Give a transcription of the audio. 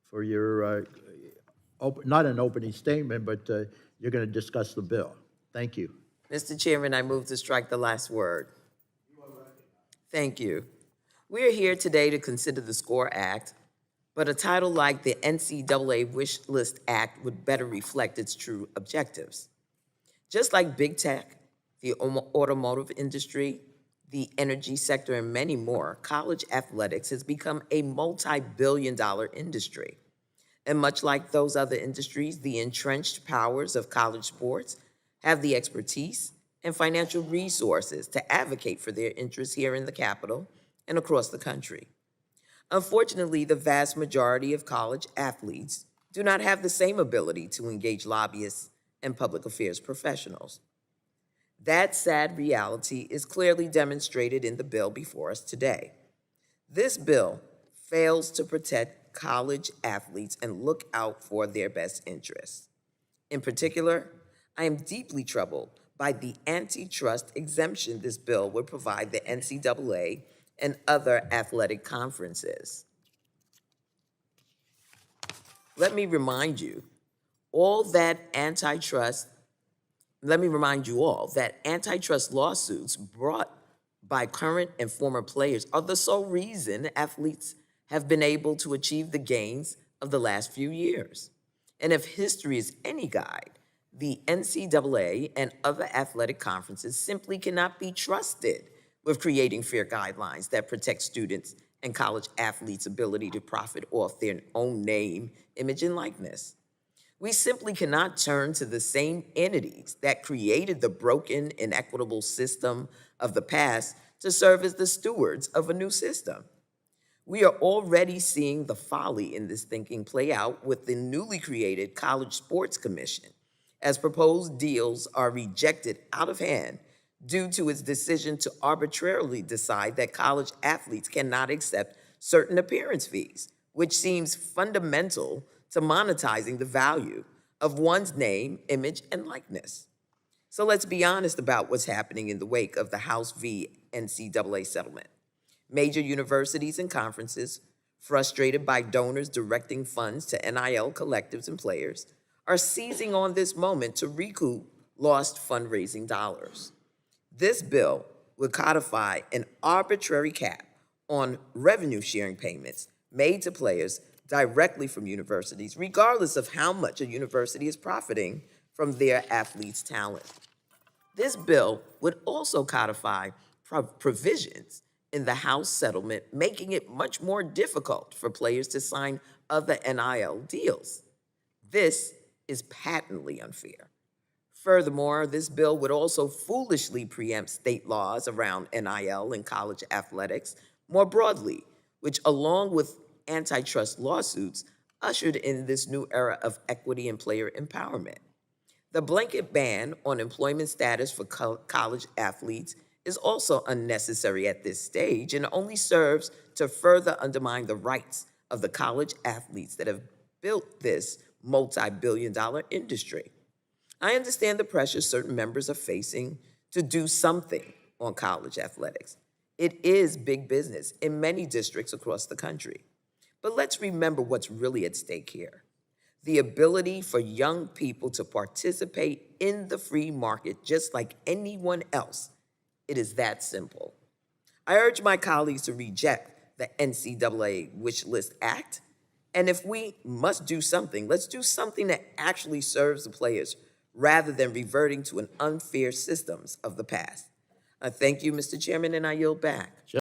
for your, not an opening statement, but you're going to discuss the bill. Thank you. Mr. Chairman, I move to strike the last word. Thank you. We are here today to consider the SCORE Act, but a title like the NCAA Wish List Act would better reflect its true objectives. Just like big tech, the automotive industry, the energy sector, and many more, college athletics has become a multi-billion-dollar industry. And much like those other industries, the entrenched powers of college sports have the expertise and financial resources to advocate for their interests here in the Capitol and across the country. Unfortunately, the vast majority of college athletes do not have the same ability to engage lobbyists and public affairs professionals. That sad reality is clearly demonstrated in the bill before us today. This bill fails to protect college athletes and look out for their best interests. In particular, I am deeply troubled by the antitrust exemption this bill would provide the NCAA and other athletic conferences. Let me remind you all that antitrust lawsuits brought by current and former players are the sole reason athletes have been able to achieve the gains of the last few years. And if history is any guide, the NCAA and other athletic conferences simply cannot be trusted with creating fair guidelines that protect students and college athletes' ability to profit off their own name, image, and likeness. We simply cannot turn to the same entities that created the broken, inequitable system of the past to serve as the stewards of a new system. We are already seeing the folly in this thinking play out with the newly created College Sports Commission, as proposed deals are rejected out of hand due to its decision to arbitrarily decide that college athletes cannot accept certain appearance fees, which seems fundamental to monetizing the value of one's name, image, and likeness. So let's be honest about what's happening in the wake of the House v. NCAA settlement. Major universities and conferences, frustrated by donors directing funds to NIL collectives and players, are seizing on this moment to recoup lost fundraising dollars. This bill would codify an arbitrary cap on revenue sharing payments made to players directly from universities, regardless of how much a university is profiting from their athletes' talent. This bill would also codify provisions in the House settlement, making it much more difficult for players to sign other NIL deals. This is patently unfair. Furthermore, this bill would also foolishly preempt state laws around NIL and college athletics more broadly, which, along with antitrust lawsuits, ushered in this new era of equity and player empowerment. The blanket ban on employment status for college athletes is also unnecessary at this stage and only serves to further undermine the rights of the college athletes that have built this multi-billion-dollar industry. I understand the pressure certain members are facing to do something on college athletics. It is big business in many districts across the country. But let's remember what's really at stake here: the ability for young people to participate in the free market just like anyone else. It is that simple. I urge my colleagues to reject the NCAA Wish List Act, and if we must do something, let's do something that actually serves the players rather than reverting to an unfair systems of the past. I thank you, Mr. Chairman, and I yield back.